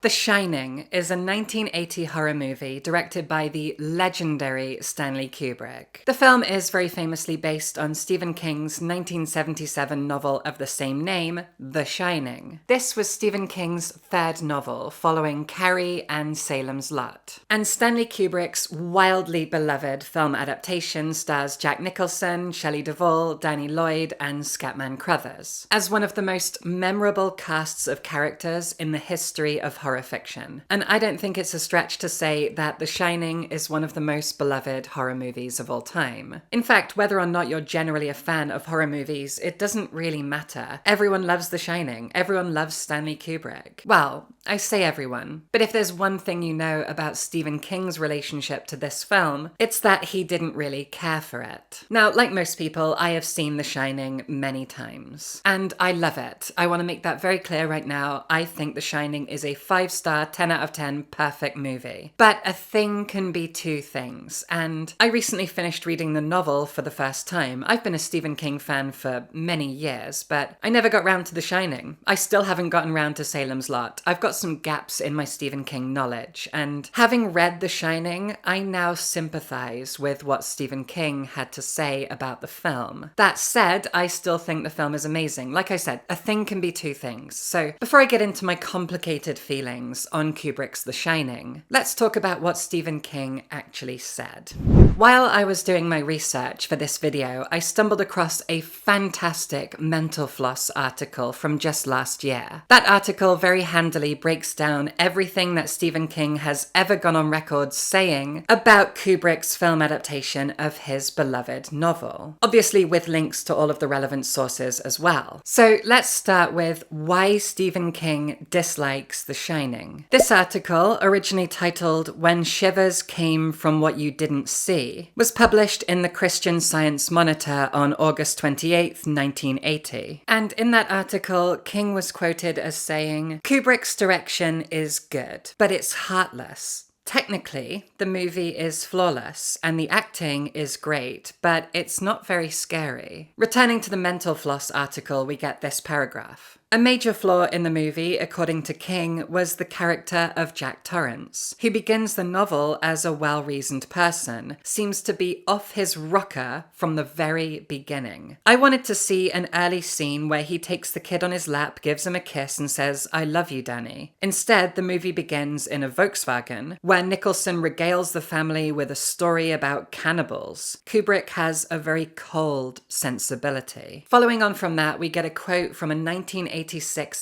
The Shining is a 1980 horror movie directed by the legendary Stanley Kubrick. The film is very famously based on Stephen King's 1977 novel of the same name, The Shining. This was Stephen King's third novel, following Carrie and Salem's Lot. And Stanley Kubrick's wildly beloved film adaptation stars Jack Nicholson, Shelley Duvall, Danny Lloyd, and Scatman Crothers, as one of the most memorable casts of characters in the history of horror fiction. And I don't think it's a stretch to say that The Shining is one of the most beloved horror movies of all time. In fact, whether or not you're generally a fan of horror movies, it doesn't really matter. Everyone loves The Shining. Everyone loves Stanley Kubrick. Well, I say everyone, but if there's one thing you know about Stephen King's relationship to this film, it's that he didn't really care for it. Now, like most people, I have seen The Shining many times, and I love it. I want to make that very clear right now. I think The Shining is a 5-star, 10 out of 10 perfect movie. But a thing can be two things, and I recently finished reading the novel for the first time. I've been a Stephen King fan for many years, but I never got round to The Shining. I still haven't gotten round to Salem's Lot. I've got some gaps in my Stephen King knowledge, and having read The Shining, I now sympathize with what Stephen King had to say about the film. That said, I still think the film is amazing. Like I said, a thing can be two things. So before I get into my complicated feelings on Kubrick's The Shining, let's talk about what Stephen King actually said. While I was doing my research for this video, I stumbled across a fantastic Mental Floss article from just last year. That article very handily breaks down everything that Stephen King has ever gone on record saying about Kubrick's film adaptation of his beloved novel. Obviously with links to all of the relevant sources as well. So let's start with why Stephen King dislikes The Shining. This article, originally titled When Shivers Came from What You Didn't See, was published in the Christian Science Monitor on August 28, 1980. And in that article, King was quoted as saying, "Kubrick's direction is good, but it's heartless. Technically, the movie is flawless and the acting is great, but it's not very scary." Returning to the Mental Floss article, we get this paragraph. A major flaw in the movie, according to King, was the character of Jack Torrance, who begins the novel as a well-reasoned person, seems to be off his rocker from the very beginning. I wanted to see an early scene where he takes the kid on his lap, gives him a kiss, and says, "I love you, Danny." Instead, the movie begins in a Volkswagen, where Nicholson regales the family with a story about cannibals. Kubrick has a very cold sensibility. Following on from that, we get a quote from a 1986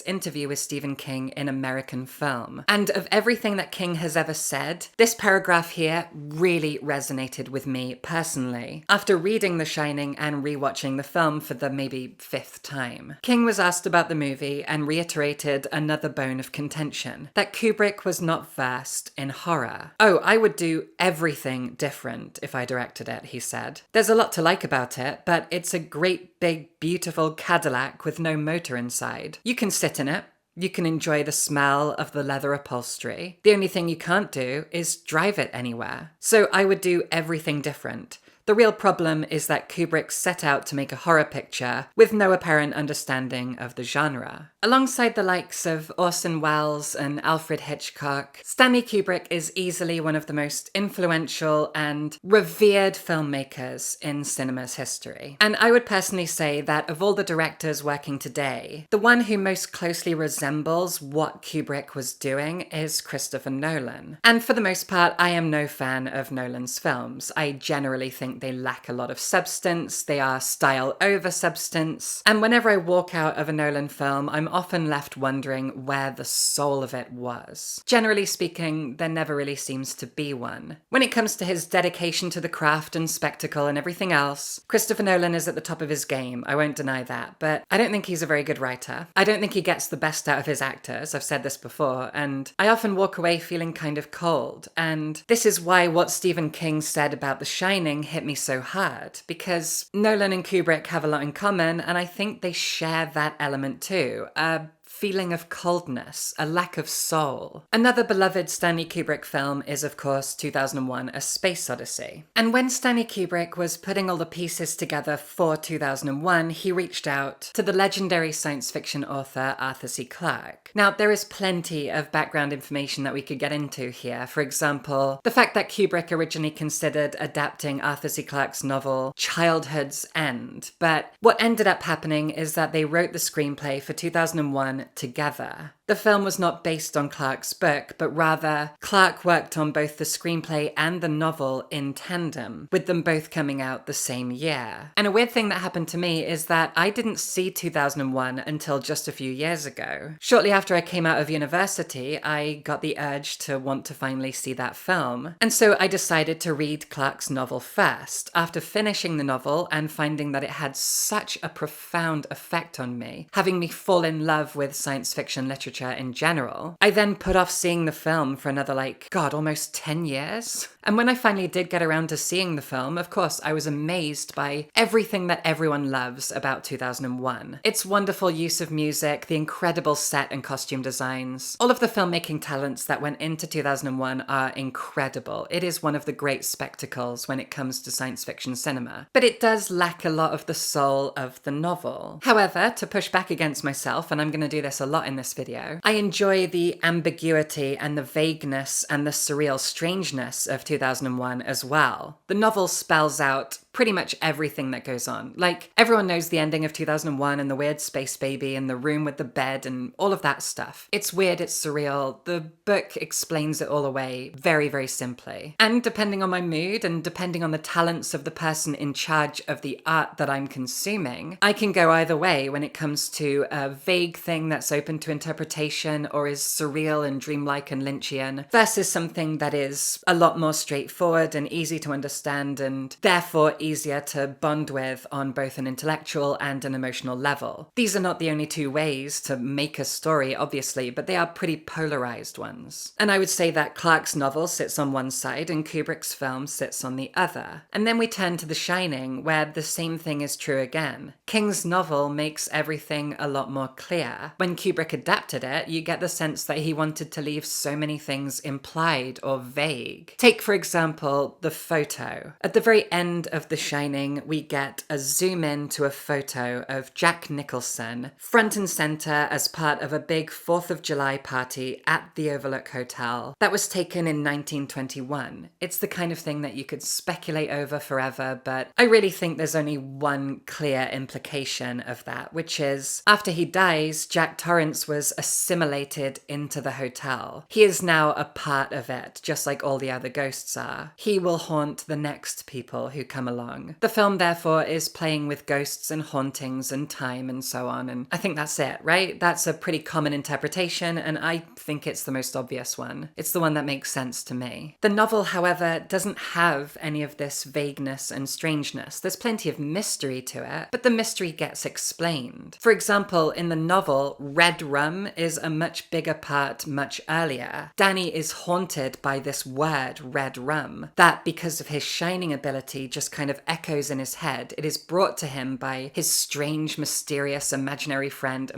interview with Stephen King in American Film. And of everything that King has ever said, this paragraph here really resonated with me personally. After reading The Shining and rewatching the film for the maybe 5th time, King was asked about the movie and reiterated another bone of contention, that Kubrick was not versed in horror. "Oh, I would do everything different if I directed it," he said. "There's a lot to like about it, but it's a great big beautiful Cadillac with no motor inside. You can sit in it. You can enjoy the smell of the leather upholstery. The only thing you can't do is drive it anywhere. So I would do everything different. The real problem is that Kubrick set out to make a horror picture with no apparent understanding of the genre." Alongside the likes of Orson Welles and Alfred Hitchcock, Stanley Kubrick is easily one of the most influential and revered filmmakers in cinema's history. And I would personally say that of all the directors working today, the one who most closely resembles what Kubrick was doing is Christopher Nolan. And for the most part, I am no fan of Nolan's films. I generally think they lack a lot of substance, they are style over substance, and whenever I walk out of a Nolan film, I'm often left wondering where the soul of it was. Generally speaking, there never really seems to be one. When it comes to his dedication to the craft and spectacle and everything else, Christopher Nolan is at the top of his game, I won't deny that, but I don't think he's a very good writer. I don't think he gets the best out of his actors, I've said this before, and I often walk away feeling kind of cold, and this is why what Stephen King said about The Shining hit me so hard, because Nolan and Kubrick have a lot in common, and I think they share that element too. A feeling of coldness, a lack of soul. Another beloved Stanley Kubrick film is, of course, 2001: A Space Odyssey. And when Stanley Kubrick was putting all the pieces together for 2001, he reached out to the legendary science fiction author Arthur C. Clarke. Now, there is plenty of background information that we could get into here. For example, the fact that Kubrick originally considered adapting Arthur C. Clarke's novel Childhood's End, but what ended up happening is that they wrote the screenplay for 2001 together. The film was not based on Clarke's book, but rather Clarke worked on both the screenplay and the novel in tandem, with them both coming out the same year. And a weird thing that happened to me is that I didn't see 2001 until just a few years ago. Shortly after I came out of university, I got the urge to want to finally see that film. And so I decided to read Clarke's novel first. After finishing the novel and finding that it had such a profound effect on me, having me fall in love with science fiction literature in general, I then put off seeing the film for another, almost 10 years. And when I finally did get around to seeing the film, of course, I was amazed by everything that everyone loves about 2001. Its wonderful use of music, the incredible set and costume designs, all of the filmmaking talents that went into 2001 are incredible. It is one of the great spectacles when it comes to science fiction cinema. But it does lack a lot of the soul of the novel. However, to push back against myself, and I'm going to do this a lot in this video, I enjoy the ambiguity and the vagueness and the surreal strangeness of 2001 as well. The novel spells out pretty much everything that goes on. Everyone knows the ending of 2001 and the weird space baby and the room with the bed and all of that stuff. It's weird, it's surreal. The book explains it all away very, very simply. And depending on my mood and depending on the talents of the person in charge of the art that I'm consuming, I can go either way when it comes to a vague thing that's open to interpretation or is surreal and dreamlike and Lynchian versus something that is a lot more straightforward and easy to understand and therefore easier to bond with on both an intellectual and an emotional level. These are not the only two ways to make a story, obviously, but they are pretty polarized ones. And I would say that Clarke's novel sits on one side and Kubrick's film sits on the other. And then we turn to The Shining, where the same thing is true again. King's novel makes everything a lot more clear. When Kubrick adapted it, you get the sense that he wanted to leave so many things implied or vague. Take, for example, the photo. At the very end of The Shining, we get a zoom in to a photo of Jack Nicholson, front and center as part of a big 4th of July party at the Overlook Hotel that was taken in 1921. It's the kind of thing that you could speculate over forever, but I really think there's only one clear implication of that, which is after he dies, Jack Torrance was assimilated into the hotel. He is now a part of it, just like all the other ghosts are. He will haunt the next people who come along. The film, therefore, is playing with ghosts and hauntings and time and so on, and I think that's it, right? That's a pretty common interpretation, and I think it's the most obvious one. It's the one that makes sense to me. The novel, however, doesn't have any of this vagueness and strangeness. There's plenty of mystery to it, but the mystery gets explained. For example, in the novel, red rum is a much bigger part much earlier. Danny is haunted by this word, red rum, that because of his shining ability just kind of echoes in his head. It is brought to him by his strange, mysterious, imaginary friend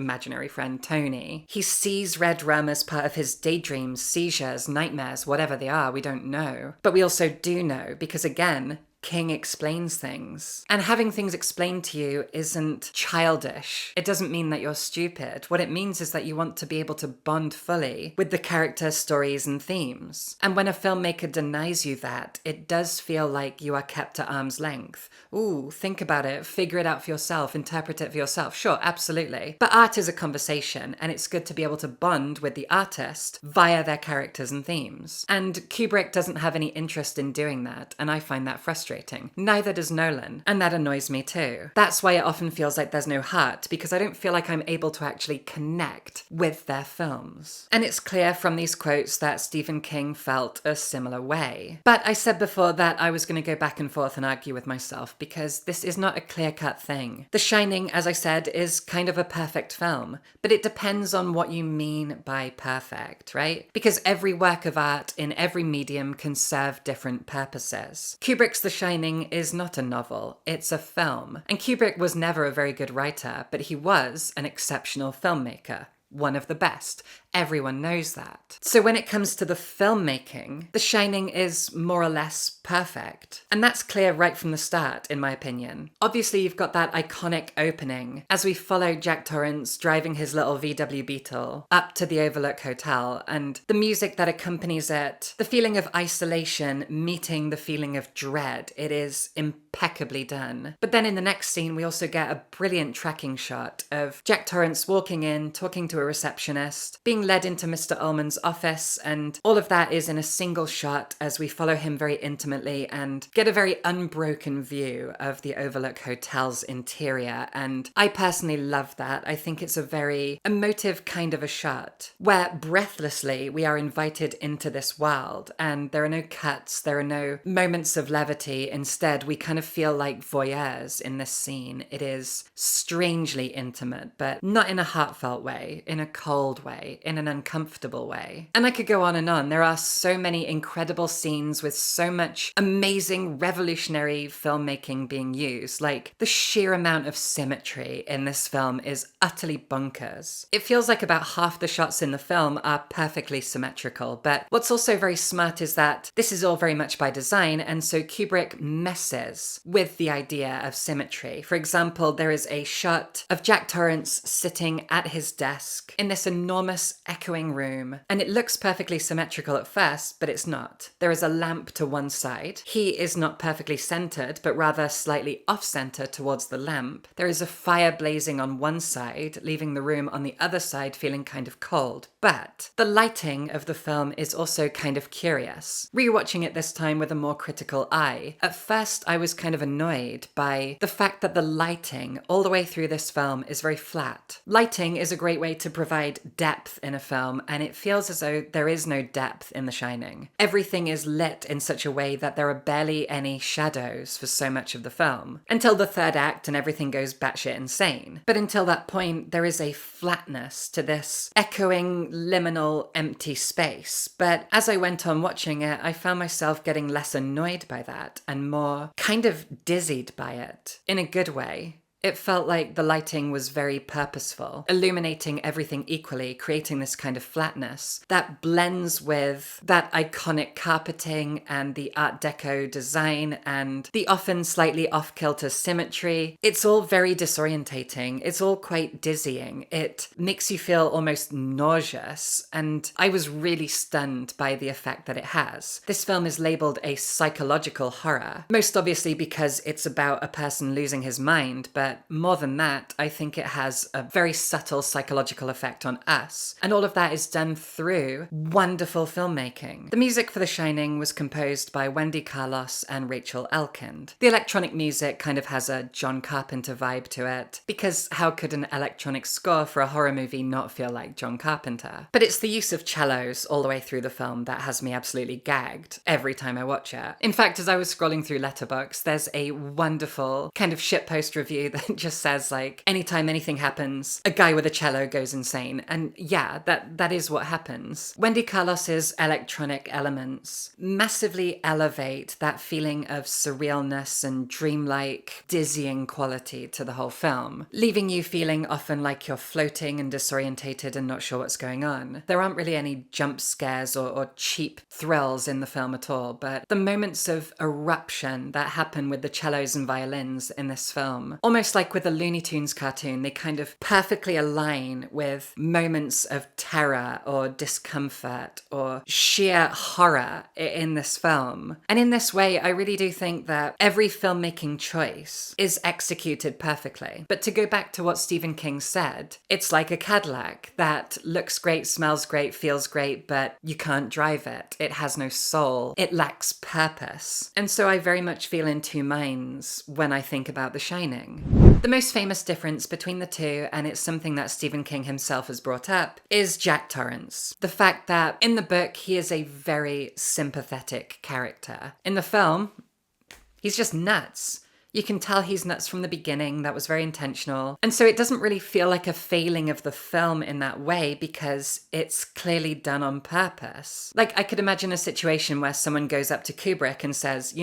Tony. He sees red rum as part of his daydreams, seizures, nightmares, whatever they are, we don't know. But we also do know, because again, King explains things. And having things explained to you isn't childish. It doesn't mean that you're stupid. What it means is that you want to be able to bond fully with the characters, stories, and themes. And when a filmmaker denies you that, it does feel like you are kept at arm's length. Ooh, think about it, figure it out for yourself, interpret it for yourself. Sure, absolutely. But art is a conversation, and it's good to be able to bond with the artist via their characters and themes. And Kubrick doesn't have any interest in doing that, and I find that frustrating. Neither does Nolan, and that annoys me too. That's why it often feels like there's no heart, because I don't feel like I'm able to actually connect with their films. And it's clear from these quotes that Stephen King felt a similar way. But I said before that I was going to go back and forth and argue with myself, because this is not a clear-cut thing. The Shining, as I said, is kind of a perfect film, but it depends on what you mean by perfect, right? Because every work of art in every medium can serve different purposes. Kubrick's The Shining is not a novel, it's a film. And Kubrick was never a very good writer, but he was an exceptional filmmaker. one of the best. Everyone knows that. So when it comes to the filmmaking, The Shining is more or less perfect. And that's clear right from the start, in my opinion. Obviously, you've got that iconic opening as we follow Jack Torrance driving his little VW Beetle up to the Overlook Hotel, and the music that accompanies it, the feeling of isolation meeting the feeling of dread. It is impeccably done. But then in the next scene, we also get a brilliant tracking shot of Jack Torrance walking in, talking to a receptionist, being led into Mr. Ullman's office, and all of that is in a single shot as we follow him very intimately and get a very unbroken view of the Overlook Hotel's interior. And I personally love that. I think it's a very emotive kind of a shot where breathlessly we are invited into this world, and there are no cuts, there are no moments of levity. Instead, we kind of feel like voyeurs in this scene. It is strangely intimate, but not in a heartfelt way, in a cold way, in an uncomfortable way. And I could go on and on. There are so many incredible scenes with so much amazing, revolutionary filmmaking being used. Like, the sheer amount of symmetry in this film is utterly bonkers. It feels like about half the shots in the film are perfectly symmetrical, but what's also very smart is that this is all very much by design, and so Kubrick messes with the idea of symmetry. For example, there is a shot of Jack Torrance sitting at his desk in this enormous echoing room, and it looks perfectly symmetrical at first, but it's not. There is a lamp to one side. He is not perfectly centered, but rather slightly off-center towards the lamp. There is a fire blazing on one side, leaving the room on the other side feeling kind of cold. But the lighting of the film is also kind of curious. Rewatching it this time with a more critical eye, at first I was kind of annoyed by the fact that the lighting all the way through this film is very flat. Lighting is a great way to provide depth in a film, and it feels as though there is no depth in The Shining. Everything is lit in such a way that there are barely any shadows for so much of the film, until the third act and everything goes batshit insane. But until that point, there is a flatness to this echoing, liminal, empty space. But as I went on watching it, I found myself getting less annoyed by that and more kind of dizzied by it, in a good way. It felt like the lighting was very purposeful, illuminating everything equally, creating this kind of flatness that blends with that iconic carpeting and the Art Deco design and the often slightly off-kilter symmetry. It's all very disorientating. It's all quite dizzying. It makes you feel almost nauseous, and I was really stunned by the effect that it has. This film is labeled a psychological horror, most obviously because it's about a person losing his mind, but more than that, I think it has a very subtle psychological effect on us. And all of that is done through wonderful filmmaking. The music for The Shining was composed by Wendy Carlos and Rachel Elkind. The electronic music kind of has a John Carpenter vibe to it, because how could an electronic score for a horror movie not feel like John Carpenter? But it's the use of cellos all the way through the film that has me absolutely gagged every time I watch it. In fact, as I was scrolling through Letterboxd, there's a wonderful kind of shitpost review that just says, like, anytime anything happens, a guy with a cello goes insane. And yeah, that is what happens. Wendy Carlos's electronic elements massively elevate that feeling of surrealness and dreamlike, dizzying quality to the whole film, leaving you feeling often like you're floating and disorientated and not sure what's going on. There aren't really any jump scares or cheap thrills in the film at all, but the moments of eruption that happen with the cellos and violins in this film, almost like with a Looney Tunes cartoon, they kind of perfectly align with moments of terror or discomfort or sheer horror in this film. And in this way, I really do think that every filmmaking choice is executed perfectly. But to go back to what Stephen King said, it's like a Cadillac that looks great, smells great, feels great, but you can't drive it. It has no soul. It lacks purpose. And so I very much feel in two minds when I think about The Shining. The most famous difference between the two, and it's something that Stephen King himself has brought up, is Jack Torrance. The fact that in the book, he is a very sympathetic character. In the film, he's just nuts. You can tell he's nuts from the beginning. That was very intentional. And so it doesn't really feel like a failing of the film in that way, because it's clearly done on purpose. Like, I could imagine a situation where someone goes up to Kubrick and says,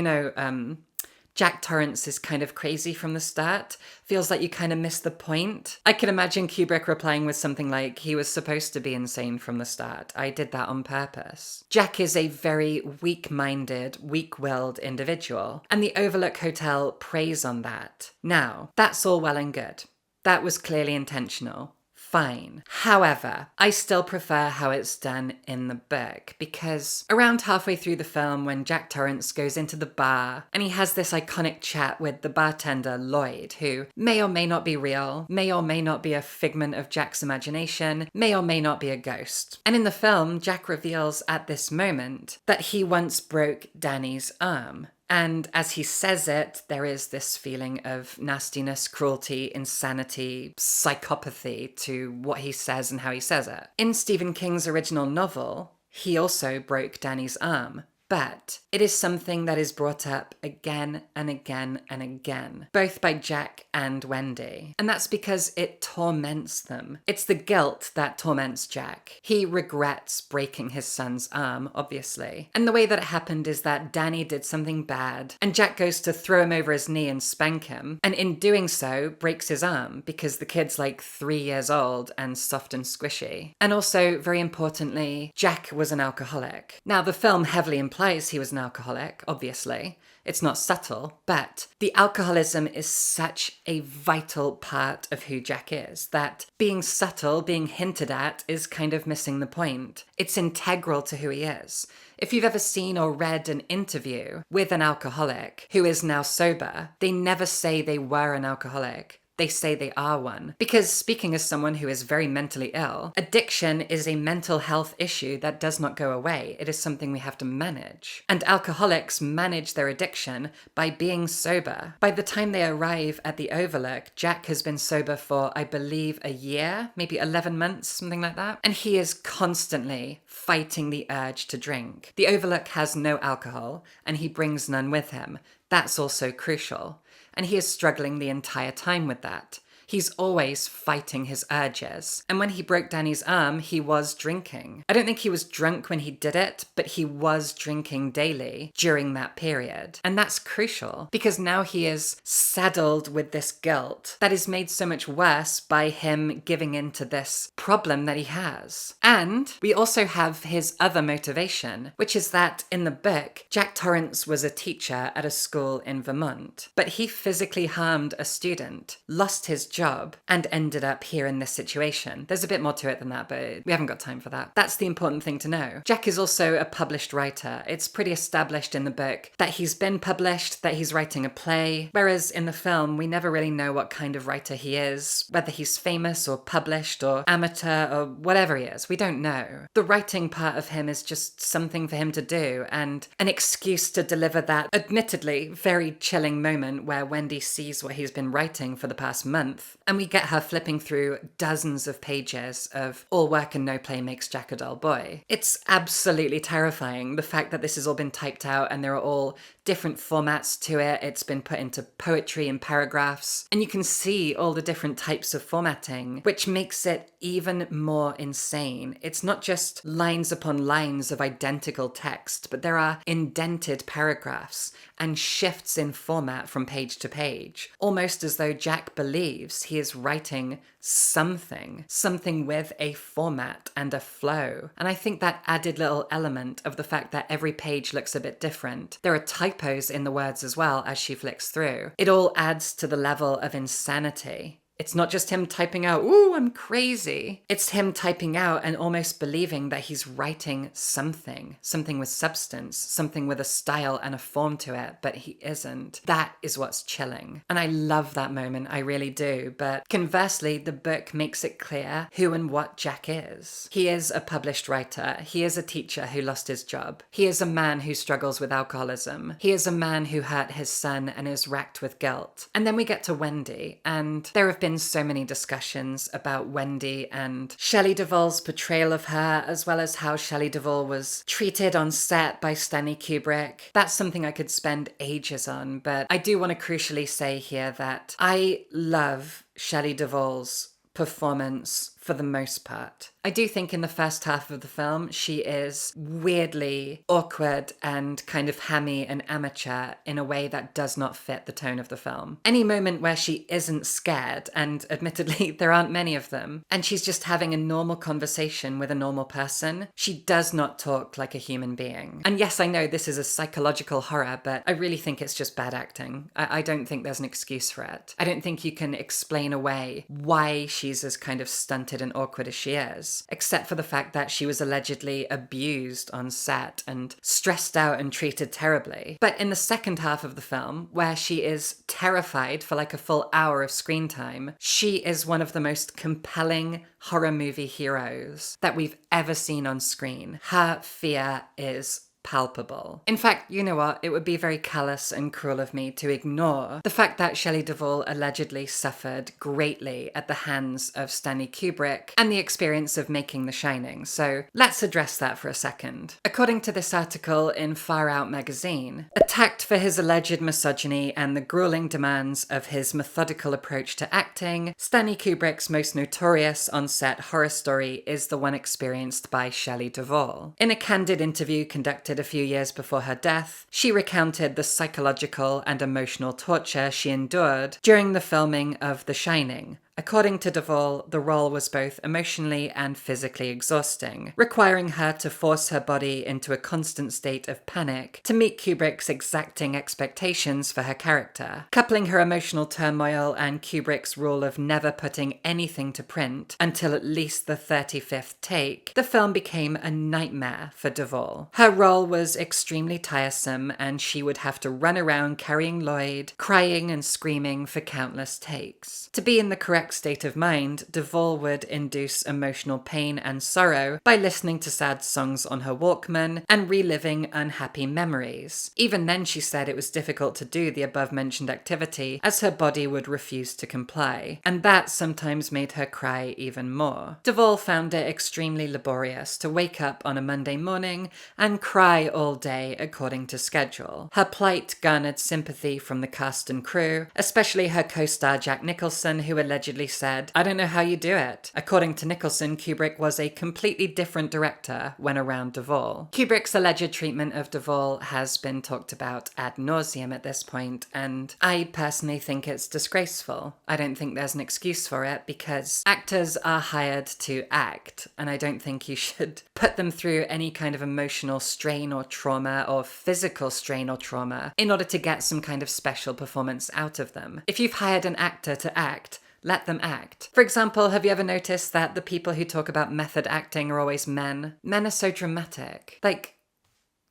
Jack Torrance is kind of crazy from the start. Feels like you kind of miss the point. I can imagine Kubrick replying with something like, he was supposed to be insane from the start. I did that on purpose. Jack is a very weak-minded, weak-willed individual, and the Overlook Hotel preys on that. Now, that's all well and good. That was clearly intentional. Fine. However, I still prefer how it's done in the book, because around halfway through the film, when Jack Torrance goes into the bar and he has this iconic chat with the bartender Lloyd, who may or may not be real, may or may not be a figment of Jack's imagination, may or may not be a ghost. And in the film, Jack reveals at this moment that he once broke Danny's arm. And as he says it, there is this feeling of nastiness, cruelty, insanity, psychopathy to what he says and how he says it. In Stephen King's original novel, he also broke Danny's arm. But it is something that is brought up again and again and again, both by Jack and Wendy. And that's because it torments them. It's the guilt that torments Jack. He regrets breaking his son's arm, obviously. And the way that it happened is that Danny did something bad, and Jack goes to throw him over his knee and spank him, and in doing so, breaks his arm, because the kid's like 3 years old and soft and squishy. And also, very importantly, Jack was an alcoholic. Now, the film heavily implies he was an alcoholic, obviously. It's not subtle, but the alcoholism is such a vital part of who Jack is that being subtle, being hinted at, is kind of missing the point. It's integral to who he is. If you've ever seen or read an interview with an alcoholic who is now sober, they never say they were an alcoholic. They say they are one. Because speaking as someone who is very mentally ill, addiction is a mental health issue that does not go away. It is something we have to manage. And alcoholics manage their addiction by being sober. By the time they arrive at the Overlook, Jack has been sober for, I believe, a year, maybe 11 months, something like that. And he is constantly fighting the urge to drink. The Overlook has no alcohol, and he brings none with him. That's also crucial. And he is struggling the entire time with that. He's always fighting his urges. And when he broke Danny's arm, he was drinking. I don't think he was drunk when he did it, but he was drinking daily during that period. And that's crucial, because now he is saddled with this guilt that is made so much worse by him giving in to this problem that he has. And we also have his other motivation, which is that in the book, Jack Torrance was a teacher at a school in Vermont, but he physically harmed a student, lost his job, and ended up here in this situation. There's a bit more to it than that, but we haven't got time for that. That's the important thing to know. Jack is also a published writer. It's pretty established in the book that he's been published, that he's writing a play, whereas in the film, we never really know what kind of writer he is, whether he's famous or published or amateur or whatever he is. We don't know. The writing part of him is just something for him to do, and an excuse to deliver that admittedly very chilling moment where Wendy sees what he's been writing for the past month. And we get her flipping through dozens of pages of all work and no play makes Jack a dull boy. It's absolutely terrifying, the fact that this has all been typed out and there are all different formats to it. It's been put into poetry and paragraphs, and you can see all the different types of formatting, which makes it even more insane. It's not just lines upon lines of identical text, but there are indented paragraphs and shifts in format from page to page, almost as though Jack believes he is writing something with a format and a flow. And I think that added little element of the fact that every page looks a bit different. There are typos in the words as well as she flicks through. It all adds to the level of insanity. It's not just him typing out, "Ooh, I'm crazy." It's him typing out and almost believing that he's writing something with substance, something with a style and a form to it, but he isn't. That is what's chilling. And I love that moment, I really do. But conversely, the book makes it clear who and what Jack is. He is a published writer. He is a teacher who lost his job. He is a man who struggles with alcoholism. He is a man who hurt his son and is racked with guilt. And then we get to Wendy, and there have been so many discussions about Wendy and Shelley Duvall's portrayal of her, as well as how Shelley Duvall was treated on set by Stanley Kubrick. That's something I could spend ages on, but I do want to crucially say here that I love Shelley Duvall's performance for the most part. I do think in the first half of the film, she is weirdly awkward and kind of hammy and amateur in a way that does not fit the tone of the film. Any moment where she isn't scared, and admittedly there aren't many of them, and she's just having a normal conversation with a normal person, she does not talk like a human being. And yes, I know this is a psychological horror, but I really think it's just bad acting. I don't think there's an excuse for it. I don't think you can explain away why she's as kind of stunted and awkward as she is, except for the fact that she was allegedly abused on set and stressed out and treated terribly. But in the second half of the film, where she is terrified for like a full hour of screen time, she is one of the most compelling horror movie heroes that we've ever seen on screen. Her fear is palpable. In fact, you know what? It would be very callous and cruel of me to ignore the fact that Shelley Duvall allegedly suffered greatly at the hands of Stanley Kubrick and the experience of making The Shining. So let's address that for a second. According to this article in Far Out magazine, attacked for his alleged misogyny and the grueling demands of his methodical approach to acting, Stanley Kubrick's most notorious on-set horror story is the one experienced by Shelley Duvall. In a candid interview conducted a few years before her death, she recounted the psychological and emotional torture she endured during the filming of The Shining. According to Duvall, the role was both emotionally and physically exhausting, requiring her to force her body into a constant state of panic to meet Kubrick's exacting expectations for her character. Coupling her emotional turmoil and Kubrick's rule of never putting anything to print until at least the 35th take, the film became a nightmare for Duvall. Her role was extremely tiresome, and she would have to run around carrying Lloyd, crying and screaming for countless takes. To be in the correct state of mind, Duvall would induce emotional pain and sorrow by listening to sad songs on her Walkman and reliving unhappy memories. Even then, she said it was difficult to do the above-mentioned activity as her body would refuse to comply, and that sometimes made her cry even more. Duvall found it extremely laborious to wake up on a Monday morning and cry all day according to schedule. Her plight garnered sympathy from the cast and crew, especially her co-star Jack Nicholson, who allegedly said, "I don't know how you do it." According to Nicholson, Kubrick was a completely different director when around Duvall. Kubrick's alleged treatment of Duvall has been talked about ad nauseum at this point, and I personally think it's disgraceful. I don't think there's an excuse for it, because actors are hired to act, and I don't think you should put them through any kind of emotional strain or trauma or physical strain or trauma in order to get some kind of special performance out of them. If you've hired an actor to act, let them act. For example, have you ever noticed that the people who talk about method acting are always men? Men are so dramatic. Like,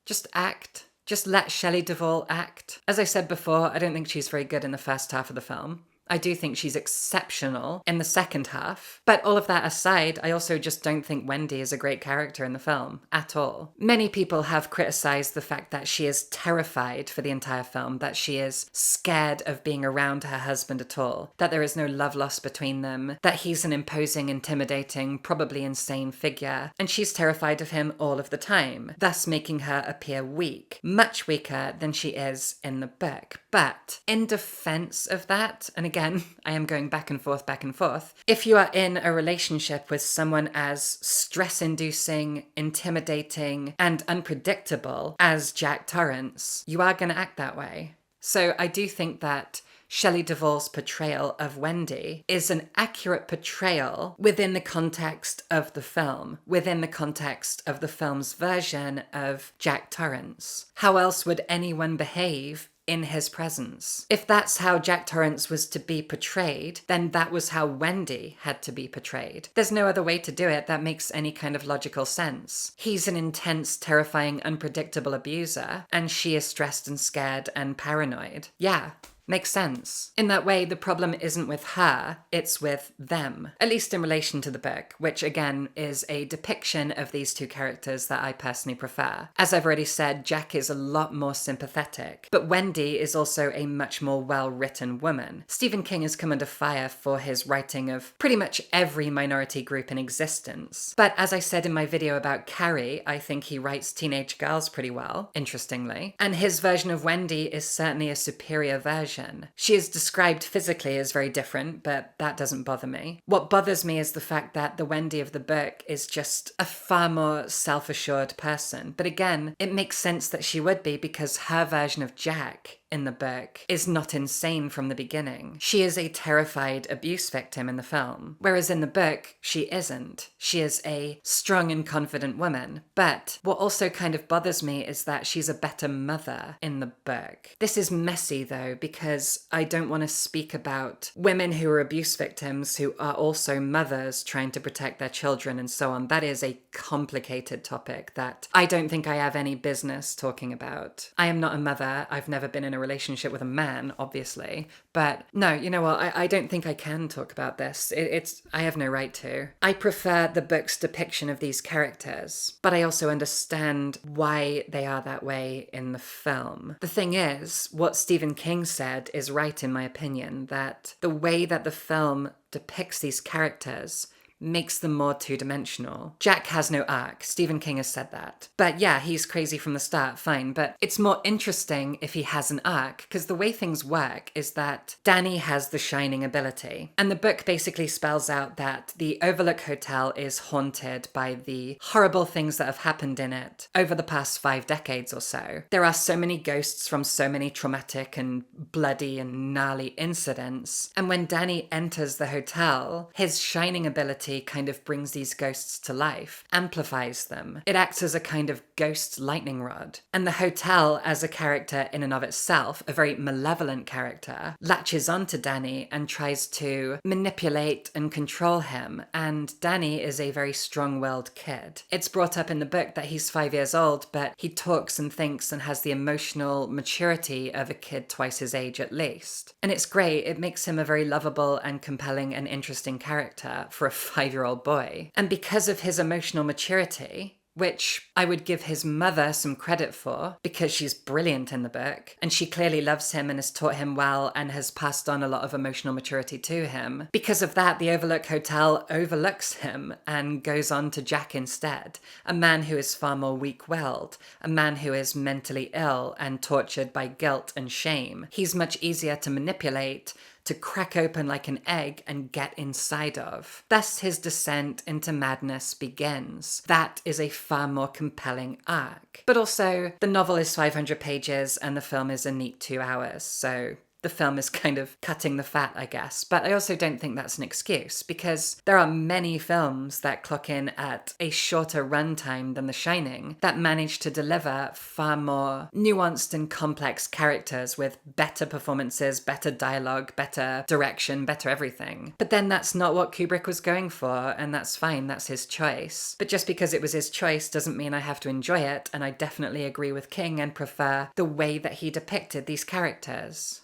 just act. Just let Shelley Duvall act. As I said before, I don't think she's very good in the first half of the film. I do think she's exceptional in the second half. But all of that aside, I also just don't think Wendy is a great character in the film at all. Many people have criticized the fact that she is terrified for the entire film, that she is scared of being around her husband at all, that there is no love lost between them, that he's an imposing, intimidating, probably insane figure, and she's terrified of him all of the time, thus making her appear weak, much weaker than she is in the book. But in defense of that, and again, I am going back and forth, if you are in a relationship with someone as stress-inducing, intimidating, and unpredictable as Jack Torrance, you are going to act that way. So I do think that Shelley Duvall's portrayal of Wendy is an accurate portrayal within the context of the film, within the context of the film's version of Jack Torrance. How else would anyone behave in his presence? If that's how Jack Torrance was to be portrayed, then that was how Wendy had to be portrayed. There's no other way to do it that makes any kind of logical sense. He's an intense, terrifying, unpredictable abuser, and she is stressed and scared and paranoid. Yeah. Makes sense. In that way, the problem isn't with her, it's with them. At least in relation to the book, which again is a depiction of these two characters that I personally prefer. As I've already said, Jack is a lot more sympathetic, but Wendy is also a much more well-written woman. Stephen King has come under fire for his writing of pretty much every minority group in existence. But as I said in my video about Carrie, I think he writes teenage girls pretty well, interestingly. And his version of Wendy is certainly a superior version attention. She is described physically as very different, but that doesn't bother me. What bothers me is the fact that the Wendy of the book is just a far more self-assured person. But again, it makes sense that she would be because her version of Jack in the book is not insane from the beginning. She is a terrified abuse victim in the film, whereas in the book, she isn't. She is a strong and confident woman. But what also kind of bothers me is that she's a better mother in the book. This is messy though, because I don't want to speak about women who are abuse victims who are also mothers trying to protect their children and so on. That is a complicated topic that I don't think I have any business talking about. I am not a mother. I've never been in a relationship with a man, obviously. But no, you know what? I don't think I can talk about this. I have no right to. I prefer the book's depiction of these characters, but I also understand why they are that way in the film. The thing is, what Stephen King said is right in my opinion, that the way that the film depicts these characters makes them more two-dimensional. Jack has no arc. Stephen King has said that. But yeah, he's crazy from the start, fine. But it's more interesting if he has an arc, because the way things work is that Danny has the shining ability. And the book basically spells out that the Overlook Hotel is haunted by the horrible things that have happened in it over the past 5 decades or so. There are so many ghosts from so many traumatic and bloody and gnarly incidents. And when Danny enters the hotel, his shining ability kind of brings these ghosts to life, amplifies them. It acts as a kind of ghost lightning rod. And the hotel, as a character in and of itself, a very malevolent character, latches onto Danny and tries to manipulate and control him. And Danny is a very strong-willed kid. It's brought up in the book that he's 5 years old, but he talks and thinks and has the emotional maturity of a kid twice his age at least. And it's great. It makes him a very lovable and compelling and interesting character for a 5-year-old boy. And because of his emotional maturity, which I would give his mother some credit for, because she's brilliant in the book, and she clearly loves him and has taught him well and has passed on a lot of emotional maturity to him. Because of that, the Overlook Hotel overlooks him and goes on to Jack instead, a man who is far more weak-willed, a man who is mentally ill and tortured by guilt and shame. He's much easier to manipulate, to crack open like an egg and get inside of. Thus his descent into madness begins. That is a far more compelling arc. But also, the novel is 500 pages and the film is a neat 2 hours, so the film is kind of cutting the fat, I guess. But I also don't think that's an excuse, because there are many films that clock in at a shorter runtime than The Shining that manage to deliver far more nuanced and complex characters with better performances, better dialogue, better direction, better everything. But then that's not what Kubrick was going for, and that's fine, that's his choice. But just because it was his choice doesn't mean I have to enjoy it, and I definitely agree with King and prefer the way that he depicted these characters.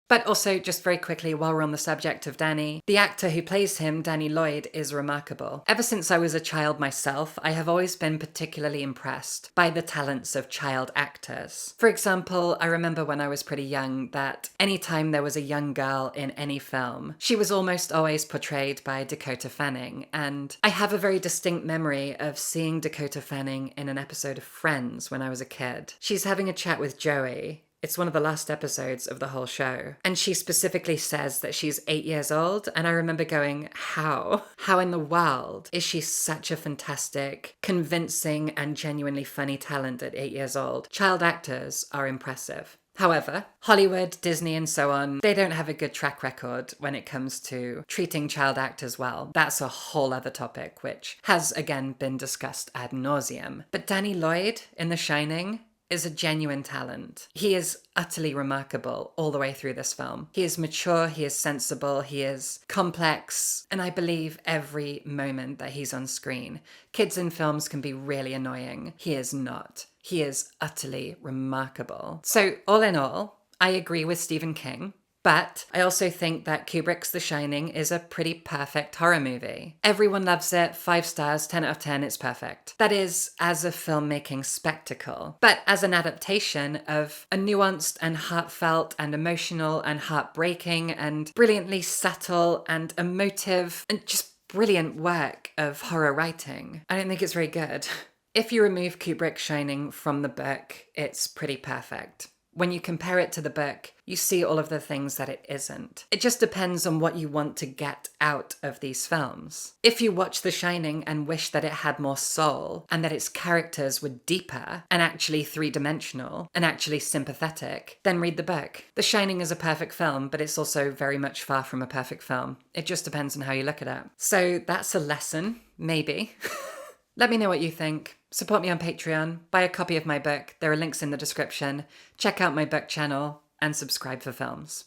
But also, just very quickly, while we're on the subject of Danny, the actor who plays him, Danny Lloyd, is remarkable. Ever since I was a child myself, I have always been particularly impressed by the talents of child actors. For example, I remember when I was pretty young that anytime there was a young girl in any film, she was almost always portrayed by Dakota Fanning. And I have a very distinct memory of seeing Dakota Fanning in an episode of Friends when I was a kid. She's having a chat with Joey. It's one of the last episodes of the whole show. And she specifically says that she's 8 years old. And I remember going, how? How in the world is she such a fantastic, convincing, and genuinely funny talent at 8 years old? Child actors are impressive. However, Hollywood, Disney, and so on, they don't have a good track record when it comes to treating child actors well. That's a whole other topic, which has again been discussed ad nauseum. But Danny Lloyd in The Shining is a genuine talent. He is utterly remarkable all the way through this film. He is mature, he is sensible, he is complex, and I believe every moment that he's on screen. Kids in films can be really annoying. He is not. He is utterly remarkable. So, all in all, I agree with Stephen King. But I also think that Kubrick's The Shining is a pretty perfect horror movie. Everyone loves it, 5 stars, 10 out of 10, it's perfect. That is, as a filmmaking spectacle. But as an adaptation of a nuanced and heartfelt and emotional and heartbreaking and brilliantly subtle and emotive and just brilliant work of horror writing, I don't think it's very good. If you remove Kubrick's Shining from the book, it's pretty perfect. When you compare it to the book, you see all of the things that it isn't. It just depends on what you want to get out of these films. If you watch The Shining and wish that it had more soul, and that its characters were deeper, and actually three-dimensional, and actually sympathetic, then read the book. The Shining is a perfect film, but it's also very much far from a perfect film. It just depends on how you look at it. So that's a lesson, maybe. Let me know what you think. Support me on Patreon, buy a copy of my book, there are links in the description, check out my book channel, and subscribe for films.